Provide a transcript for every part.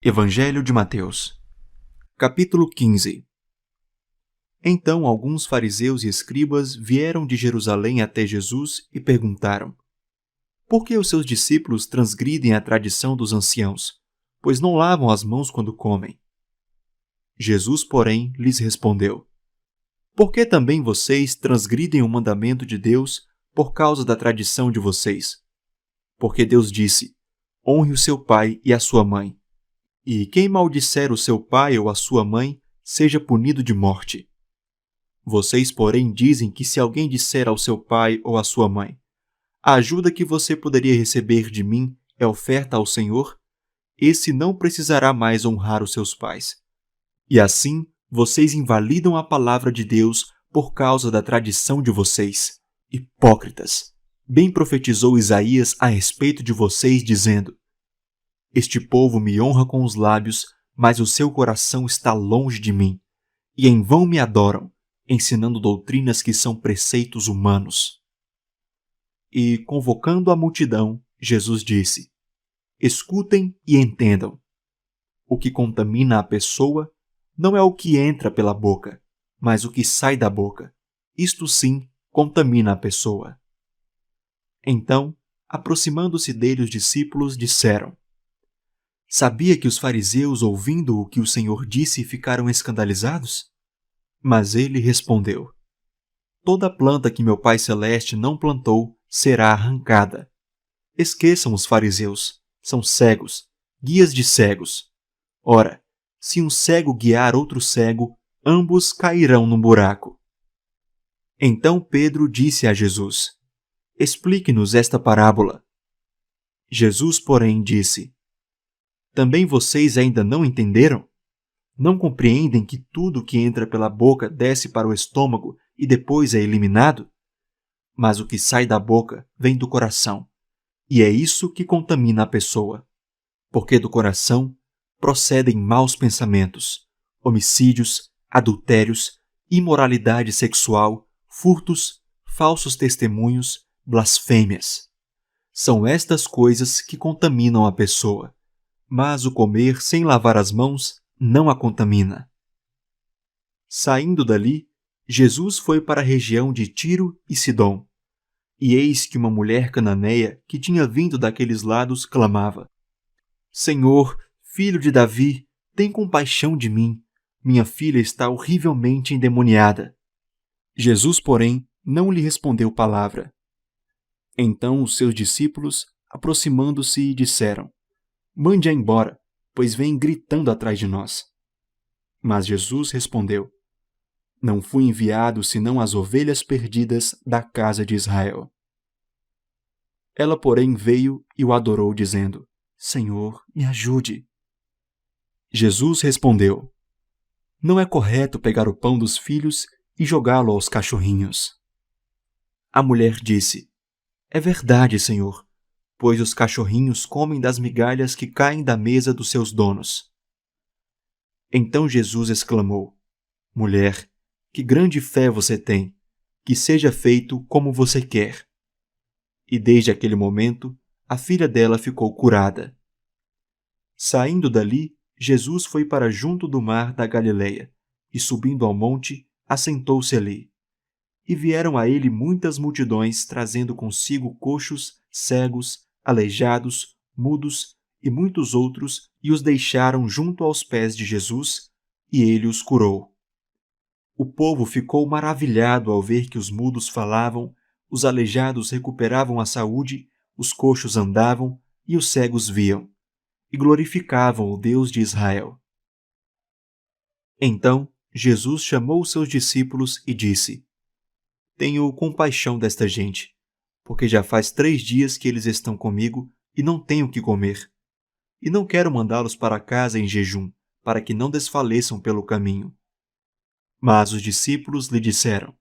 Evangelho de Mateus, capítulo 15. Então alguns fariseus e escribas vieram de Jerusalém até Jesus e perguntaram: Por que os seus discípulos transgridem a tradição dos anciãos, pois não lavam as mãos quando comem? Jesus, porém, lhes respondeu: Por que também vocês transgridem o mandamento de Deus por causa da tradição de vocês? Porque Deus disse: Honre o seu pai e a sua mãe. E quem maldisser o seu pai ou a sua mãe, seja punido de morte. Vocês, porém, dizem que se alguém disser ao seu pai ou à sua mãe: A ajuda que você poderia receber de mim é oferta ao Senhor, esse não precisará mais honrar os seus pais. E assim, vocês invalidam a palavra de Deus por causa da tradição de vocês. Hipócritas! Bem profetizou Isaías a respeito de vocês, dizendo: Este povo me honra com os lábios, mas o seu coração está longe de mim, e em vão me adoram, ensinando doutrinas que são preceitos humanos. E, convocando a multidão, Jesus disse: Escutem e entendam. O que contamina a pessoa não é o que entra pela boca, mas o que sai da boca. Isto sim contamina a pessoa. Então, aproximando-se dele, os discípulos disseram: Sabia que os fariseus, ouvindo o que o Senhor disse, ficaram escandalizados? Mas ele respondeu: Toda planta que meu Pai Celeste não plantou será arrancada. Esqueçam os fariseus, são cegos, guias de cegos. Ora, se um cego guiar outro cego, ambos cairão num buraco. Então Pedro disse a Jesus: Explique-nos esta parábola. Jesus, porém, disse: Também vocês ainda não entenderam? Não compreendem que tudo que entra pela boca desce para o estômago e depois é eliminado? Mas o que sai da boca vem do coração, e é isso que contamina a pessoa. Porque do coração procedem maus pensamentos, homicídios, adultérios, imoralidade sexual, furtos, falsos testemunhos, blasfêmias. São estas coisas que contaminam a pessoa. Mas o comer sem lavar as mãos não a contamina. Saindo dali, Jesus foi para a região de Tiro e Sidom. E eis que uma mulher cananeia, que tinha vindo daqueles lados, clamava: Senhor, filho de Davi, tem compaixão de mim. Minha filha está horrivelmente endemoniada. Jesus, porém, não lhe respondeu palavra. Então os seus discípulos, aproximando-se, disseram: Mande-a embora, pois vem gritando atrás de nós. Mas Jesus respondeu: Não fui enviado senão às ovelhas perdidas da casa de Israel. Ela, porém, veio e o adorou, dizendo: Senhor, me ajude. Jesus respondeu: Não é correto pegar o pão dos filhos e jogá-lo aos cachorrinhos. A mulher disse: É verdade, Senhor, pois os cachorrinhos comem das migalhas que caem da mesa dos seus donos. Então Jesus exclamou: Mulher, que grande fé você tem, que seja feito como você quer. E desde aquele momento, a filha dela ficou curada. Saindo dali, Jesus foi para junto do mar da Galileia, e subindo ao monte, assentou-se ali. E vieram a ele muitas multidões, trazendo consigo coxos, cegos, aleijados, mudos e muitos outros, e os deixaram junto aos pés de Jesus, e ele os curou. O povo ficou maravilhado ao ver que os mudos falavam, os aleijados recuperavam a saúde, os coxos andavam e os cegos viam, e glorificavam o Deus de Israel. Então Jesus chamou os seus discípulos e disse: Tenho compaixão desta gente, porque já faz 3 dias que eles estão comigo e não têm o que comer. E não quero mandá-los para casa em jejum, para que não desfaleçam pelo caminho. Mas os discípulos lhe disseram: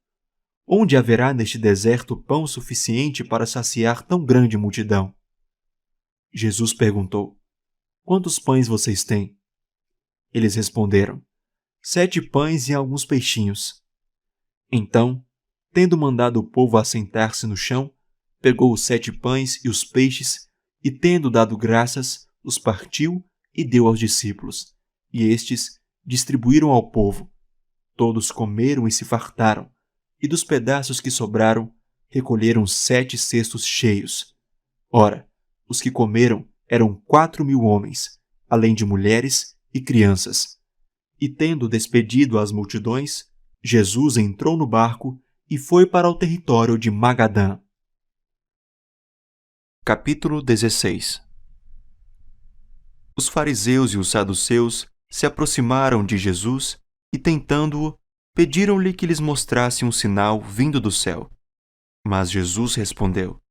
Onde haverá neste deserto pão suficiente para saciar tão grande multidão? Jesus perguntou: Quantos pães vocês têm? Eles responderam: 7 pães e alguns peixinhos. Então, tendo mandado o povo assentar-se no chão, pegou os 7 pães e os peixes, e tendo dado graças, os partiu e deu aos discípulos, e estes distribuíram ao povo. Todos comeram e se fartaram, e dos pedaços que sobraram, recolheram 7 cestos cheios. Ora, os que comeram eram 4.000 homens, além de mulheres e crianças. E tendo despedido as multidões, Jesus entrou no barco e foi para o território de Magadã. Capítulo 16. Os fariseus e os saduceus se aproximaram de Jesus e, tentando-o, pediram-lhe que lhes mostrasse um sinal vindo do céu. Mas Jesus respondeu: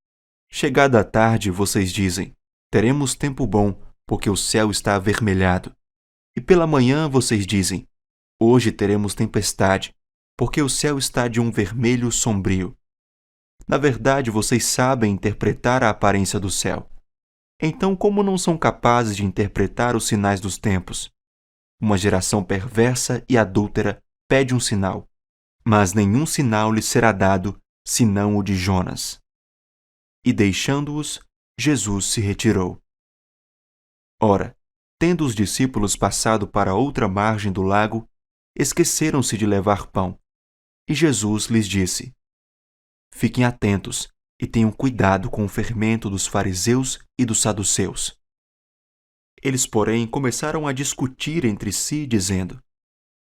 Chegada a tarde, vocês dizem, teremos tempo bom, porque o céu está avermelhado. E pela manhã vocês dizem, hoje teremos tempestade, porque o céu está de um vermelho sombrio. Na verdade, vocês sabem interpretar a aparência do céu. Então, como não são capazes de interpretar os sinais dos tempos? Uma geração perversa e adúltera pede um sinal, mas nenhum sinal lhe será dado, senão o de Jonas. E deixando-os, Jesus se retirou. Ora, tendo os discípulos passado para outra margem do lago, esqueceram-se de levar pão. E Jesus lhes disse: Fiquem atentos e tenham cuidado com o fermento dos fariseus e dos saduceus. Eles, porém, começaram a discutir entre si, dizendo: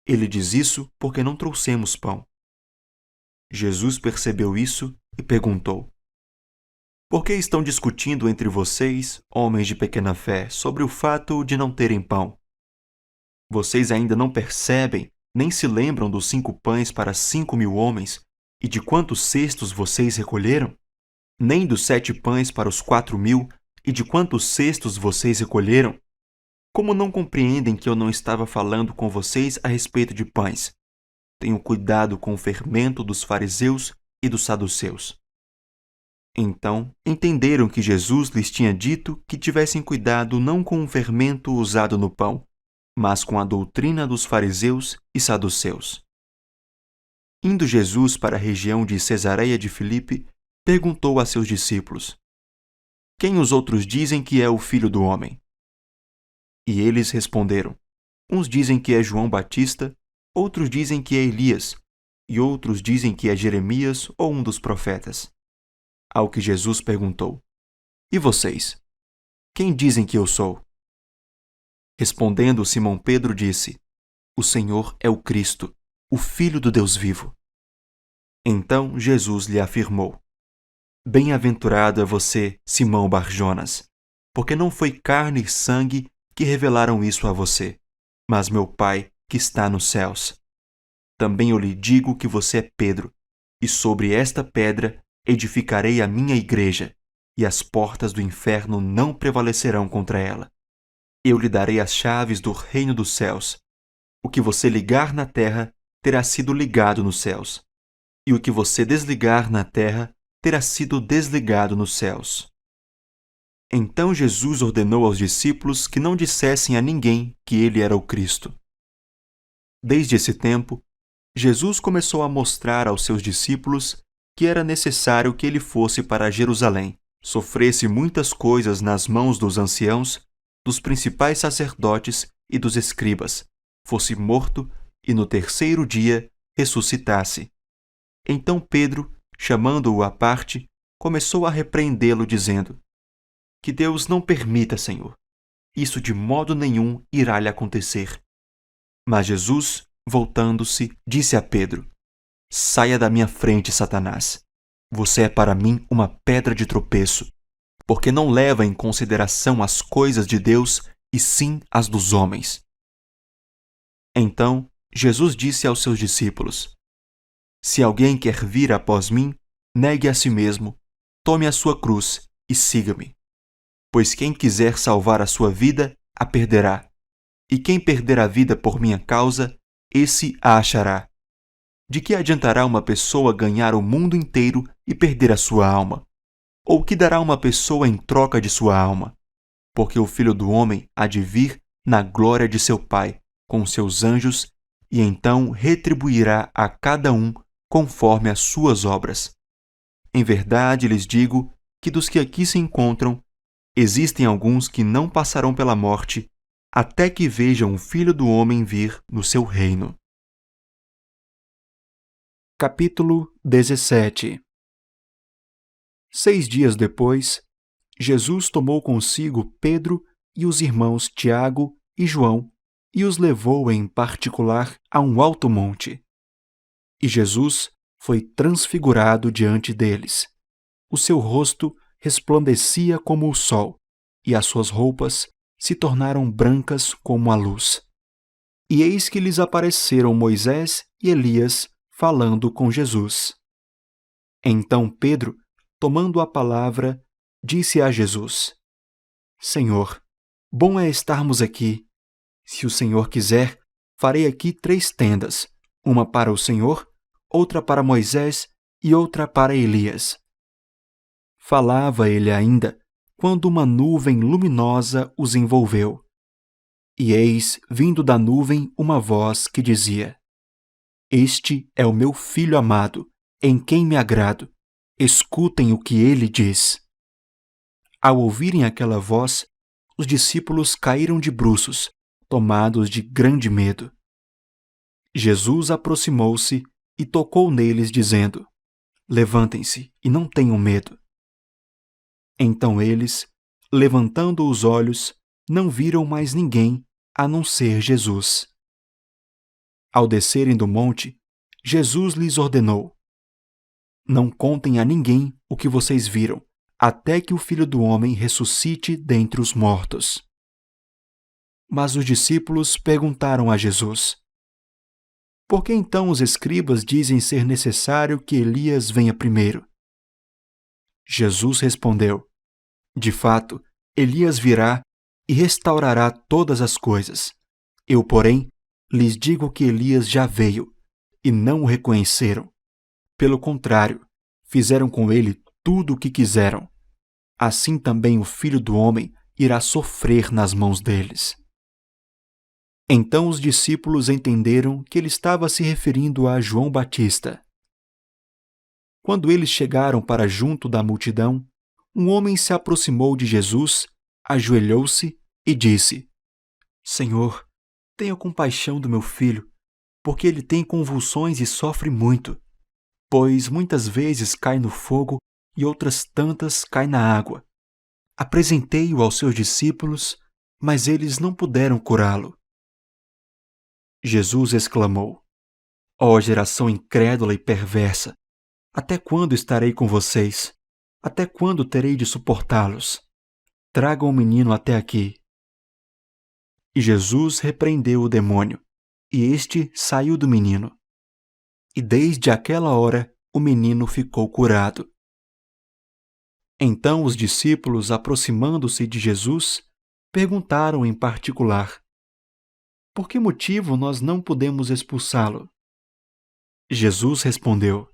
Ele diz isso porque não trouxemos pão. Jesus percebeu isso e perguntou: Por que estão discutindo entre vocês, homens de pequena fé, sobre o fato de não terem pão? Vocês ainda não percebem, nem se lembram dos 5 pães para 5.000 homens e de quantos cestos vocês recolheram? Nem dos 7 pães para os 4.000 e de quantos cestos vocês recolheram? Como não compreendem que eu não estava falando com vocês a respeito de pães? Tenham cuidado com o fermento dos fariseus e dos saduceus. Então, entenderam que Jesus lhes tinha dito que tivessem cuidado não com o fermento usado no pão, mas com a doutrina dos fariseus e saduceus. Indo Jesus para a região de Cesareia de Filipe, perguntou a seus discípulos: Quem os outros dizem que é o Filho do Homem? E eles responderam: Uns dizem que é João Batista, outros dizem que é Elias, e outros dizem que é Jeremias ou um dos profetas. Ao que Jesus perguntou: E vocês? Quem dizem que eu sou? Respondendo, Simão Pedro disse: O Senhor é o Cristo, o Filho do Deus vivo. Então Jesus lhe afirmou: Bem-aventurado é você, Simão Bar-Jonas, porque não foi carne e sangue que revelaram isso a você, mas meu Pai que está nos céus. Também eu lhe digo que você é Pedro, e sobre esta pedra edificarei a minha igreja, e as portas do inferno não prevalecerão contra ela. Eu lhe darei as chaves do reino dos céus. O que você ligar na terra terá sido ligado nos céus, e o que você desligar na terra terá sido desligado nos céus. Então Jesus ordenou aos discípulos que não dissessem a ninguém que ele era o Cristo. Desde esse tempo, Jesus começou a mostrar aos seus discípulos que era necessário que ele fosse para Jerusalém, sofresse muitas coisas nas mãos dos anciãos, dos principais sacerdotes e dos escribas, fosse morto e no 3º dia ressuscitasse. Então Pedro, chamando-o à parte, começou a repreendê-lo, dizendo: Que Deus não permita, Senhor. Isso de modo nenhum irá lhe acontecer. Mas Jesus, voltando-se, disse a Pedro: Saia da minha frente, Satanás. Você é para mim uma pedra de tropeço, porque não leva em consideração as coisas de Deus, e sim as dos homens. Então, Jesus disse aos seus discípulos: Se alguém quer vir após mim, negue a si mesmo, tome a sua cruz e siga-me. Pois quem quiser salvar a sua vida, a perderá. E quem perder a vida por minha causa, esse a achará. De que adiantará uma pessoa ganhar o mundo inteiro e perder a sua alma? Ou que dará uma pessoa em troca de sua alma? Porque o Filho do Homem há de vir na glória de seu Pai, com seus anjos, e então retribuirá a cada um conforme as suas obras. Em verdade lhes digo que dos que aqui se encontram, existem alguns que não passarão pela morte até que vejam o Filho do Homem vir no seu reino. Capítulo 17. 6 dias depois, Jesus tomou consigo Pedro e os irmãos Tiago e João e os levou em particular a um alto monte. E Jesus foi transfigurado diante deles. O seu rosto resplandecia como o sol, e as suas roupas se tornaram brancas como a luz. E eis que lhes apareceram Moisés e Elias falando com Jesus. Então Pedro, tomando a palavra, disse a Jesus: Senhor, bom é estarmos aqui. Se o Senhor quiser, farei aqui 3 tendas, uma para o Senhor, outra para Moisés e outra para Elias. Falava ele ainda, quando uma nuvem luminosa os envolveu. E eis, vindo da nuvem, uma voz que dizia: Este é o meu Filho amado, em quem me agrado. Escutem o que ele diz. Ao ouvirem aquela voz, os discípulos caíram de bruços, tomados de grande medo. Jesus aproximou-se e tocou neles, dizendo: Levantem-se e não tenham medo. Então eles, levantando os olhos, não viram mais ninguém a não ser Jesus. Ao descerem do monte, Jesus lhes ordenou: Não contem a ninguém o que vocês viram, até que o Filho do Homem ressuscite dentre os mortos. Mas os discípulos perguntaram a Jesus: Por que então os escribas dizem ser necessário que Elias venha primeiro? Jesus respondeu: De fato, Elias virá e restaurará todas as coisas. Eu, porém, lhes digo que Elias já veio, e não o reconheceram. Pelo contrário, fizeram com ele tudo o que quiseram. Assim também o Filho do Homem irá sofrer nas mãos deles. Então os discípulos entenderam que ele estava se referindo a João Batista. Quando eles chegaram para junto da multidão, um homem se aproximou de Jesus, ajoelhou-se e disse: Senhor, tenha compaixão do meu filho, porque ele tem convulsões e sofre muito, pois muitas vezes cai no fogo e outras tantas cai na água. Apresentei-o aos seus discípulos, mas eles não puderam curá-lo. Jesus exclamou: Ó geração incrédula e perversa, até quando estarei com vocês? Até quando terei de suportá-los? Tragam o menino até aqui. E Jesus repreendeu o demônio, e este saiu do menino. E desde aquela hora o menino ficou curado. Então os discípulos, aproximando-se de Jesus, perguntaram em particular: Por que motivo nós não podemos expulsá-lo? Jesus respondeu: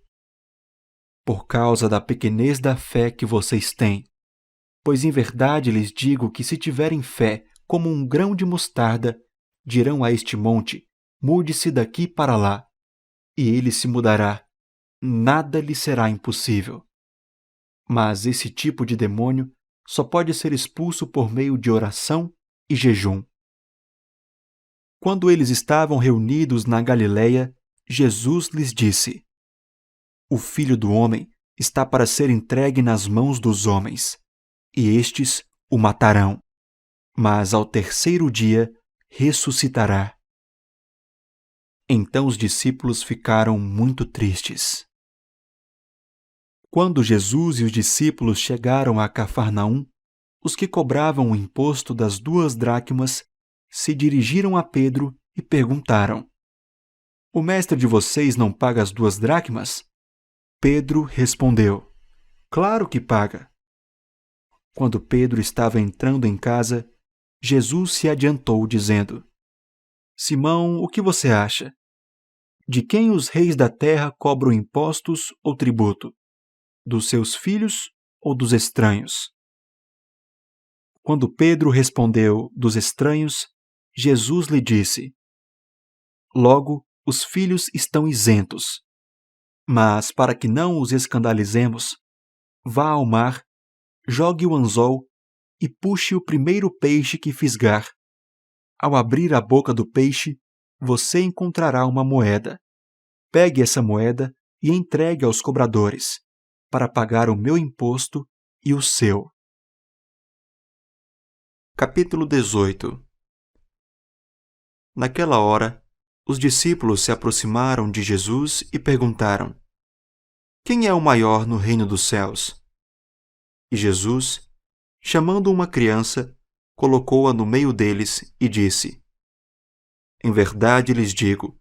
Por causa da pequenez da fé que vocês têm. Pois em verdade lhes digo que se tiverem fé como um grão de mostarda, dirão a este monte: Mude-se daqui para lá, e ele se mudará. Nada lhe será impossível. Mas esse tipo de demônio só pode ser expulso por meio de oração e jejum. Quando eles estavam reunidos na Galileia, Jesus lhes disse: O Filho do Homem está para ser entregue nas mãos dos homens, e estes o matarão, mas ao terceiro dia ressuscitará. Então os discípulos ficaram muito tristes. Quando Jesus e os discípulos chegaram a Cafarnaum, os que cobravam o imposto das 2 dracmas se dirigiram a Pedro e perguntaram: O mestre de vocês não paga as 2 dracmas? Pedro respondeu: Claro que paga. Quando Pedro estava entrando em casa, Jesus se adiantou, dizendo: Simão, o que você acha? De quem os reis da terra cobram impostos ou tributo? Dos seus filhos ou dos estranhos? Quando Pedro respondeu: Dos estranhos, Jesus lhe disse: Logo, os filhos estão isentos. Mas, para que não os escandalizemos, vá ao mar, jogue o anzol e puxe o primeiro peixe que fisgar. Ao abrir a boca do peixe, você encontrará uma moeda. Pegue essa moeda e entregue aos cobradores, para pagar o meu imposto e o seu. Capítulo 18. Naquela hora, os discípulos se aproximaram de Jesus e perguntaram: Quem é o maior no reino dos céus? E Jesus, chamando uma criança, colocou-a no meio deles e disse: Em verdade lhes digo,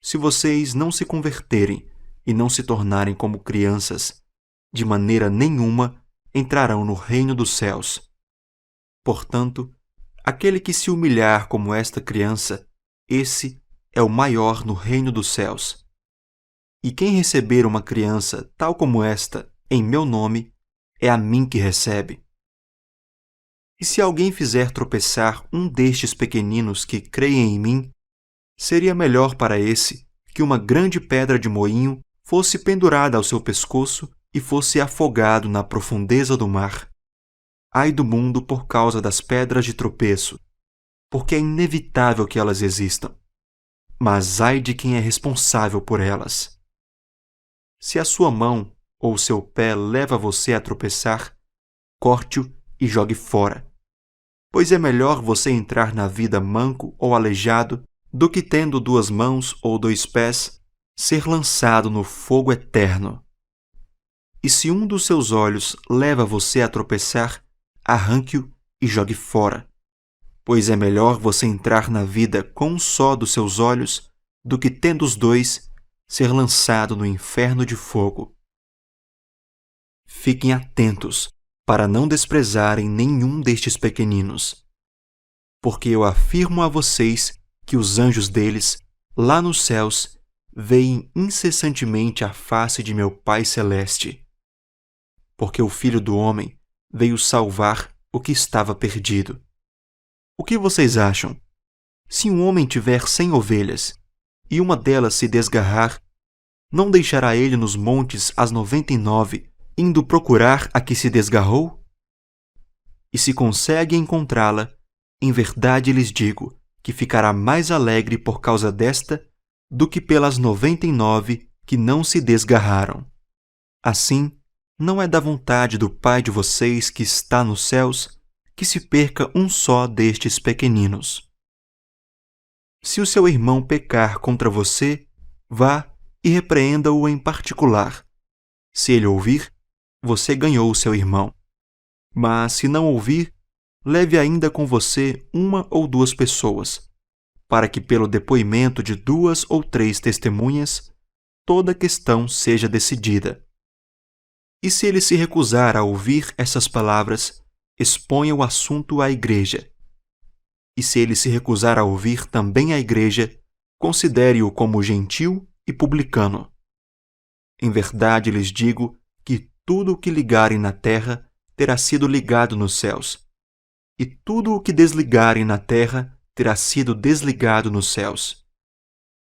se vocês não se converterem e não se tornarem como crianças, de maneira nenhuma entrarão no reino dos céus. Portanto, aquele que se humilhar como esta criança, esse é o maior no reino dos céus. E quem receber uma criança tal como esta, em meu nome, é a mim que recebe. E se alguém fizer tropeçar um destes pequeninos que creem em mim, seria melhor para esse que uma grande pedra de moinho fosse pendurada ao seu pescoço e fosse afogado na profundeza do mar. Ai do mundo por causa das pedras de tropeço, porque é inevitável que elas existam. Mas ai de quem é responsável por elas. Se a sua mão ou o seu pé leva você a tropeçar, corte-o e jogue fora. Pois é melhor você entrar na vida manco ou aleijado do que, tendo 2 mãos ou 2 pés, ser lançado no fogo eterno. E se um dos seus olhos leva você a tropeçar, arranque-o e jogue fora. Pois é melhor você entrar na vida com um só dos seus olhos do que, tendo os 2, ser lançado no inferno de fogo. Fiquem atentos para não desprezarem nenhum destes pequeninos. Porque eu afirmo a vocês que os anjos deles, lá nos céus, veem incessantemente a face de meu Pai Celeste. Porque o Filho do Homem veio salvar o que estava perdido. O que vocês acham? Se um homem tiver 100 ovelhas, e uma delas se desgarrar, não deixará ele nos montes as 99, indo procurar a que se desgarrou? E se consegue encontrá-la, em verdade lhes digo que ficará mais alegre por causa desta do que pelas 99 que não se desgarraram. Assim, não é da vontade do Pai de vocês que está nos céus que se perca um só destes pequeninos. Se o seu irmão pecar contra você, vá e repreenda-o em particular. Se ele ouvir, você ganhou o seu irmão. Mas se não ouvir, leve ainda com você 1 ou 2 pessoas, para que pelo depoimento de 2 ou 3 testemunhas, toda a questão seja decidida. E se ele se recusar a ouvir essas palavras, exponha o assunto à igreja. E se ele se recusar a ouvir também a igreja, considere-o como gentil e publicano. Em verdade lhes digo que tudo o que ligarem na terra terá sido ligado nos céus, e tudo o que desligarem na terra terá sido desligado nos céus.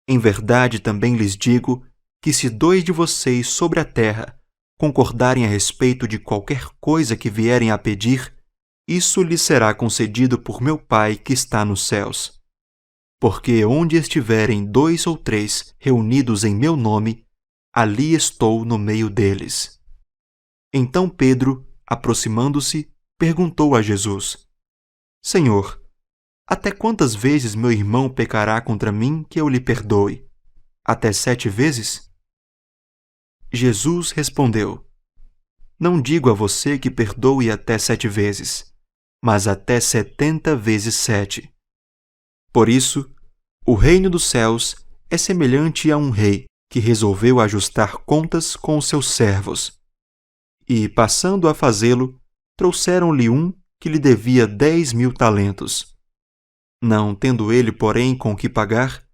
Em verdade também lhes digo que se 2 de vocês sobre a terra concordarem a respeito de qualquer coisa que vierem a pedir, isso lhes será concedido por meu Pai que está nos céus. Porque onde estiverem 2 ou 3 reunidos em meu nome, ali estou no meio deles. Então Pedro, aproximando-se, perguntou a Jesus: Senhor, até quantas vezes meu irmão pecará contra mim que eu lhe perdoe? Até 7 vezes? Jesus respondeu: Não digo a você que perdoe até 7 vezes, mas até 70 vezes 7. Por isso, o reino dos céus é semelhante a um rei que resolveu ajustar contas com os seus servos. E, passando a fazê-lo, trouxeram-lhe um que lhe devia 10.000 talentos. Não tendo ele, porém, com que pagar,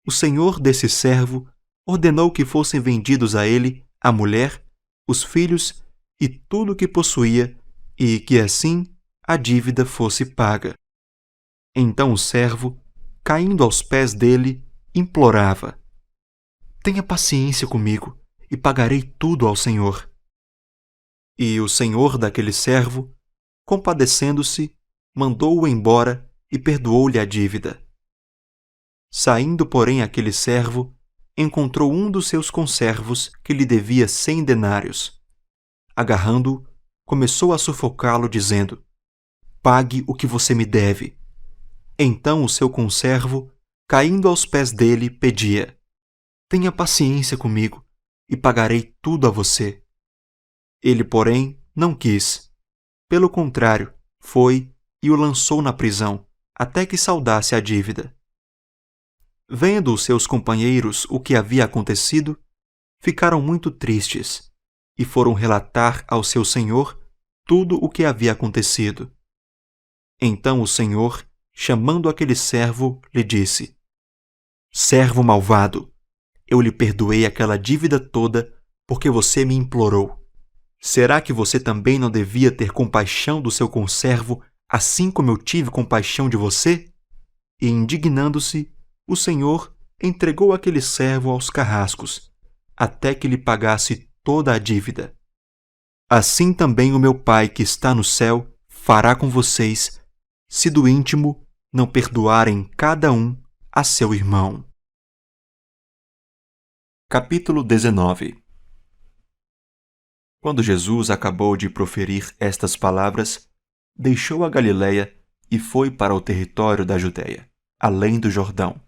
o senhor desse servo ordenou que fossem vendidos a ele a mulher, os filhos e tudo o que possuía, e que assim a dívida fosse paga. Então o servo, caindo aos pés dele, implorava: Tenha paciência comigo, e pagarei tudo ao senhor. E o senhor daquele servo, compadecendo-se, mandou-o embora e perdoou-lhe a dívida. Saindo, porém, aquele servo, encontrou um dos seus conservos que lhe devia 100 denários. Agarrando-o, começou a sufocá-lo, dizendo: "Pague o que você me deve." Então o seu conservo, caindo aos pés dele, pedia: "Tenha paciência comigo, e pagarei tudo a você." Ele, porém, não quis. Pelo contrário, foi e o lançou na prisão, até que saldasse a dívida. Vendo os seus companheiros o que havia acontecido, ficaram muito tristes e foram relatar ao seu senhor tudo o que havia acontecido. Então o senhor, chamando aquele servo, lhe disse: "Servo malvado, eu lhe perdoei aquela dívida toda porque você me implorou. Será que você também não devia ter compaixão do seu conservo, assim como eu tive compaixão de você?" E, indignando-se, o senhor entregou aquele servo aos carrascos, até que lhe pagasse toda a dívida. Assim também o meu Pai que está no céu fará com vocês, se do íntimo não perdoarem cada um a seu irmão. Capítulo 19. Quando Jesus acabou de proferir estas palavras, deixou a Galiléia e foi para o território da Judéia, além do Jordão.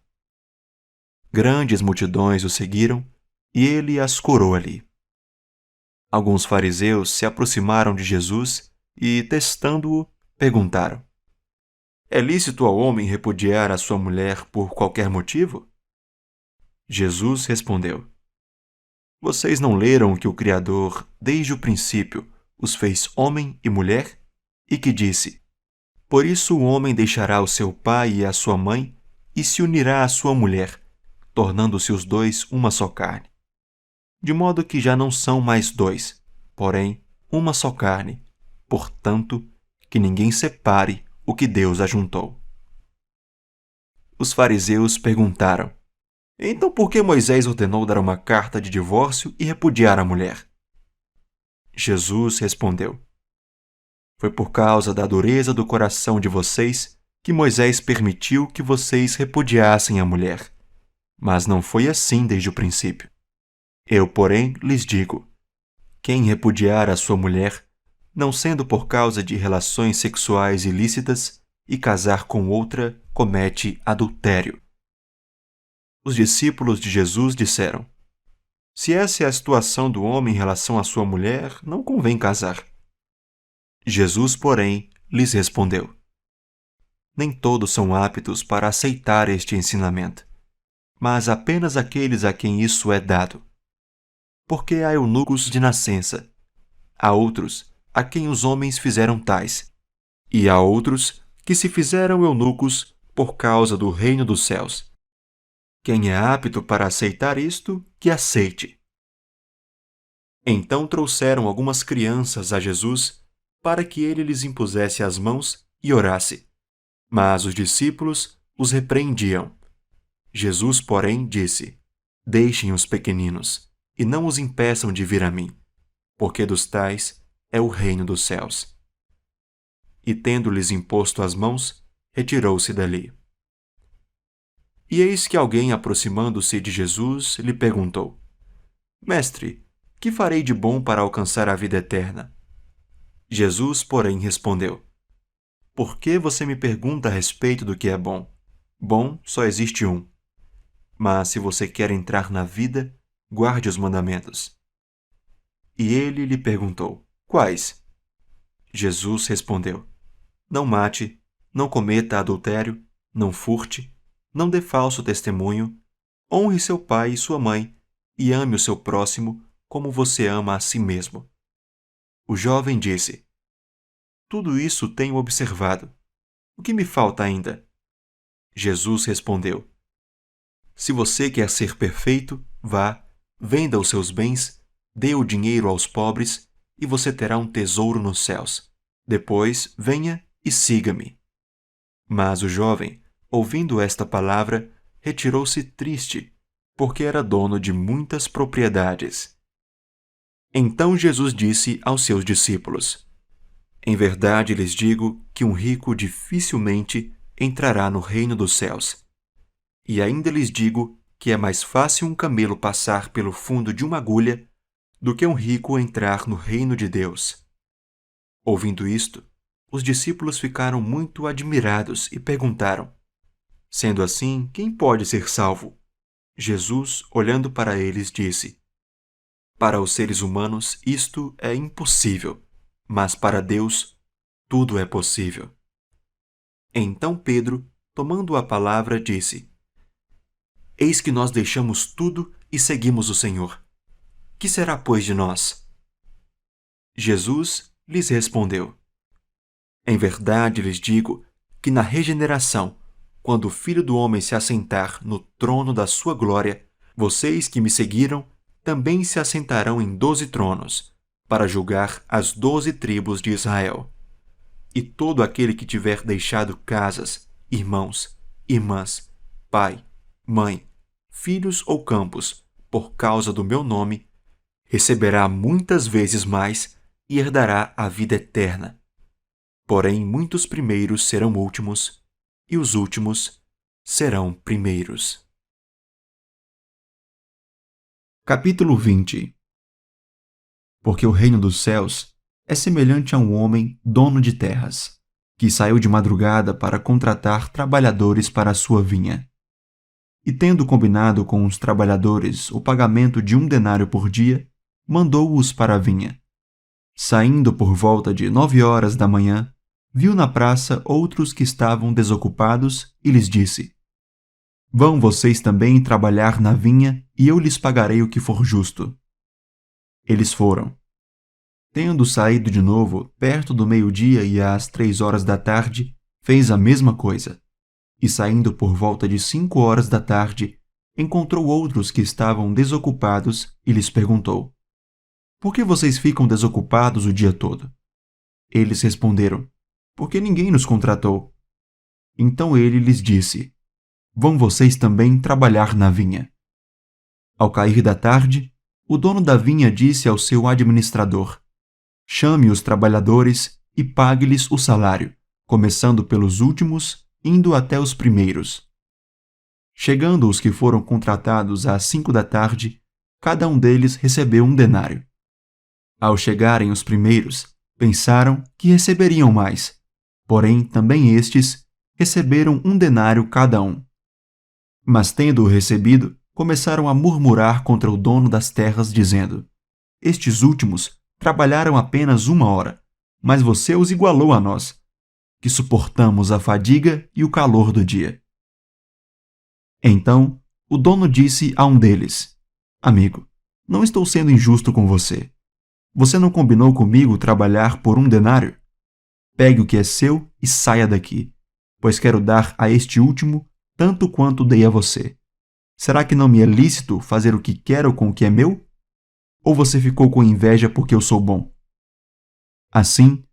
Grandes multidões o seguiram e ele as curou ali. Alguns fariseus se aproximaram de Jesus e, testando-o, perguntaram: "É lícito ao homem repudiar a sua mulher por qualquer motivo?" Jesus respondeu: "Vocês não leram que o Criador, desde o princípio, os fez homem e mulher? E que disse: Por isso o homem deixará o seu pai e a sua mãe e se unirá à sua mulher, tornando-se os dois uma só carne. De modo que já não são mais dois, porém uma só carne. Portanto, que ninguém separe o que Deus ajuntou." Os fariseus perguntaram: "Então por que Moisés ordenou dar uma carta de divórcio e repudiar a mulher?" Jesus respondeu: "Foi por causa da dureza do coração de vocês que Moisés permitiu que vocês repudiassem a mulher. Mas não foi assim desde o princípio. Eu, porém, lhes digo: quem repudiar a sua mulher, não sendo por causa de relações sexuais ilícitas, e casar com outra, comete adultério." Os discípulos de Jesus disseram: "Se essa é a situação do homem em relação à sua mulher, não convém casar." Jesus, porém, lhes respondeu: "Nem todos são aptos para aceitar este ensinamento, mas apenas aqueles a quem isso é dado. Porque há eunucos de nascença, há outros a quem os homens fizeram tais, e há outros que se fizeram eunucos por causa do reino dos céus. Quem é apto para aceitar isto, que aceite." Então trouxeram algumas crianças a Jesus para que ele lhes impusesse as mãos e orasse. Mas os discípulos os repreendiam. Jesus, porém, disse: "Deixem os pequeninos, e não os impeçam de vir a mim, porque dos tais é o reino dos céus." E tendo-lhes imposto as mãos, retirou-se dali. E eis que alguém, aproximando-se de Jesus, lhe perguntou: "Mestre, que farei de bom para alcançar a vida eterna?" Jesus, porém, respondeu: "Por que você me pergunta a respeito do que é bom? Bom só existe um. Mas se você quer entrar na vida, guarde os mandamentos." E ele lhe perguntou: "Quais?" Jesus respondeu: "Não mate, não cometa adultério, não furte, não dê falso testemunho, honre seu pai e sua mãe, e ame o seu próximo como você ama a si mesmo." O jovem disse: "Tudo isso tenho observado. O que me falta ainda?" Jesus respondeu: "Se você quer ser perfeito, vá, venda os seus bens, dê o dinheiro aos pobres, e você terá um tesouro nos céus. Depois, venha e siga-me." Mas o jovem, ouvindo esta palavra, retirou-se triste, porque era dono de muitas propriedades. Então Jesus disse aos seus discípulos: "Em verdade lhes digo que um rico dificilmente entrará no reino dos céus. E ainda lhes digo que é mais fácil um camelo passar pelo fundo de uma agulha do que um rico entrar no reino de Deus. Ouvindo isto, os discípulos ficaram muito admirados e perguntaram: Sendo assim, quem pode ser salvo? Jesus, olhando para eles, disse: Para os seres humanos isto é impossível, mas para Deus tudo é possível. Então Pedro, tomando a palavra, disse: Eis que nós deixamos tudo e seguimos o Senhor. Que será, pois, de nós? Jesus lhes respondeu: Em verdade lhes digo que na regeneração, quando o Filho do Homem se assentar no trono da sua glória, vocês que me seguiram também se assentarão em 12 tronos, para julgar as 12 tribos de Israel. E todo aquele que tiver deixado casas, irmãos, irmãs, pai, mãe, filhos ou campos, por causa do meu nome, receberá muitas vezes mais e herdará a vida eterna. Porém, muitos primeiros serão últimos, e os últimos serão primeiros. Capítulo 20. Porque o reino dos céus é semelhante a um homem dono de terras, que saiu de madrugada para contratar trabalhadores para a sua vinha. E tendo combinado com os trabalhadores o pagamento de 1 denário por dia, mandou-os para a vinha. Saindo por volta de 9 horas da manhã, viu na praça outros que estavam desocupados e lhes disse: Vão vocês também trabalhar na vinha e eu lhes pagarei o que for justo. Eles foram. Tendo saído de novo, perto do meio-dia e às 3 horas da tarde, fez a mesma coisa. E saindo por volta de 5 horas da tarde, encontrou outros que estavam desocupados e lhes perguntou: Por que vocês ficam desocupados o dia todo? Eles responderam: Porque ninguém nos contratou. Então ele lhes disse: Vão vocês também trabalhar na vinha. Ao cair da tarde, o dono da vinha disse ao seu administrador: Chame os trabalhadores e pague-lhes o salário, começando pelos últimos, indo até os primeiros. Chegando os que foram contratados às 5 da tarde, cada um deles recebeu 1 denário. Ao chegarem os primeiros, pensaram que receberiam mais, porém também estes receberam 1 denário cada um. Mas tendo-o recebido, começaram a murmurar contra o dono das terras, dizendo: Estes últimos trabalharam apenas 1 hora, mas você os igualou a nós, que suportamos a fadiga e o calor do dia. Então o dono disse a um deles: Amigo, não estou sendo injusto com você. Você não combinou comigo trabalhar por 1 denário? Pegue o que é seu e saia daqui, pois quero dar a este último tanto quanto dei a você. Será que não me é lícito fazer o que quero com o que é meu? Ou você ficou com inveja porque eu sou bom? Assim,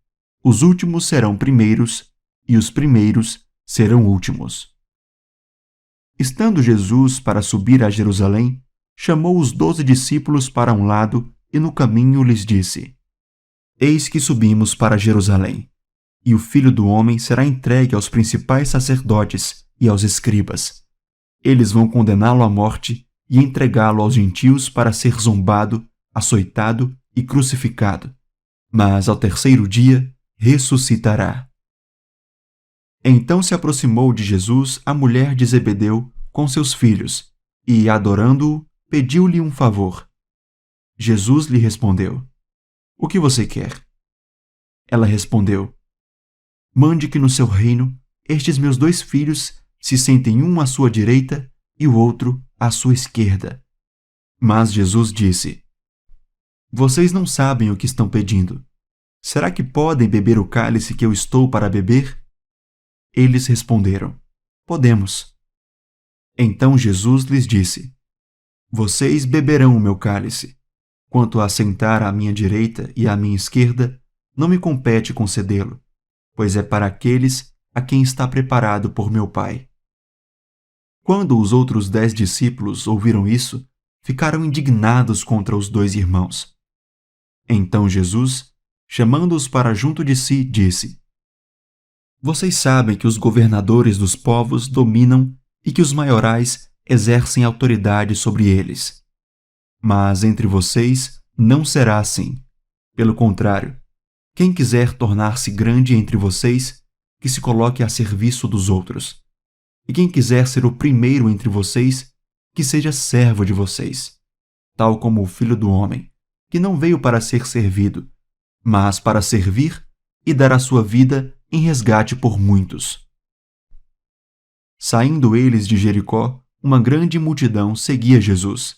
os últimos serão primeiros e os primeiros serão últimos. Estando Jesus para subir a Jerusalém, chamou os 12 discípulos para um lado e no caminho lhes disse: Eis que subimos para Jerusalém, e o Filho do Homem será entregue aos principais sacerdotes e aos escribas. Eles vão condená-lo à morte e entregá-lo aos gentios para ser zombado, açoitado e crucificado. Mas ao terceiro dia ressuscitará. Então se aproximou de Jesus a mulher de Zebedeu com seus filhos, e, adorando-o, pediu-lhe um favor. Jesus lhe respondeu: O que você quer? Ela respondeu: Mande que no seu reino estes meus 2 filhos se sentem um à sua direita e o outro à sua esquerda. Mas Jesus disse: Vocês não sabem o que estão pedindo. Será que podem beber o cálice que eu estou para beber? Eles responderam: Podemos. Então Jesus lhes disse: Vocês beberão o meu cálice. Quanto a sentar à minha direita e à minha esquerda, não me compete concedê-lo, pois é para aqueles a quem está preparado por meu Pai. Quando os outros 10 discípulos ouviram isso, ficaram indignados contra os 2 irmãos. Então Jesus, chamando-os para junto de si, disse: Vocês sabem que os governadores dos povos dominam e que os maiorais exercem autoridade sobre eles. Mas entre vocês não será assim. Pelo contrário, quem quiser tornar-se grande entre vocês, que se coloque a serviço dos outros. E quem quiser ser o primeiro entre vocês, que seja servo de vocês, tal como o Filho do Homem, que não veio para ser servido, mas para servir e dar a sua vida em resgate por muitos. Saindo eles de Jericó, uma grande multidão seguia Jesus.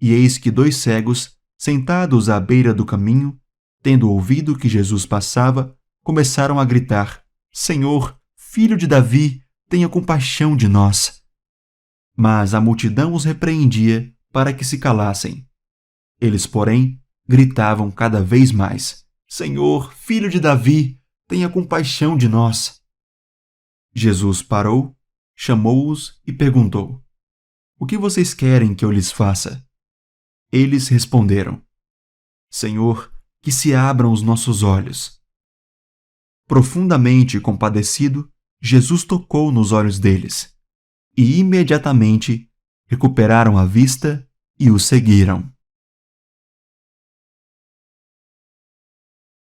E eis que 2 cegos, sentados à beira do caminho, tendo ouvido que Jesus passava, começaram a gritar: Senhor, Filho de Davi, tenha compaixão de nós. Mas a multidão os repreendia para que se calassem. Eles, porém, gritavam cada vez mais: Senhor, Filho de Davi, tenha compaixão de nós. Jesus parou, chamou-os e perguntou: O que vocês querem que eu lhes faça? Eles responderam: Senhor, que se abram os nossos olhos. Profundamente compadecido, Jesus tocou nos olhos deles, e imediatamente recuperaram a vista e o seguiram.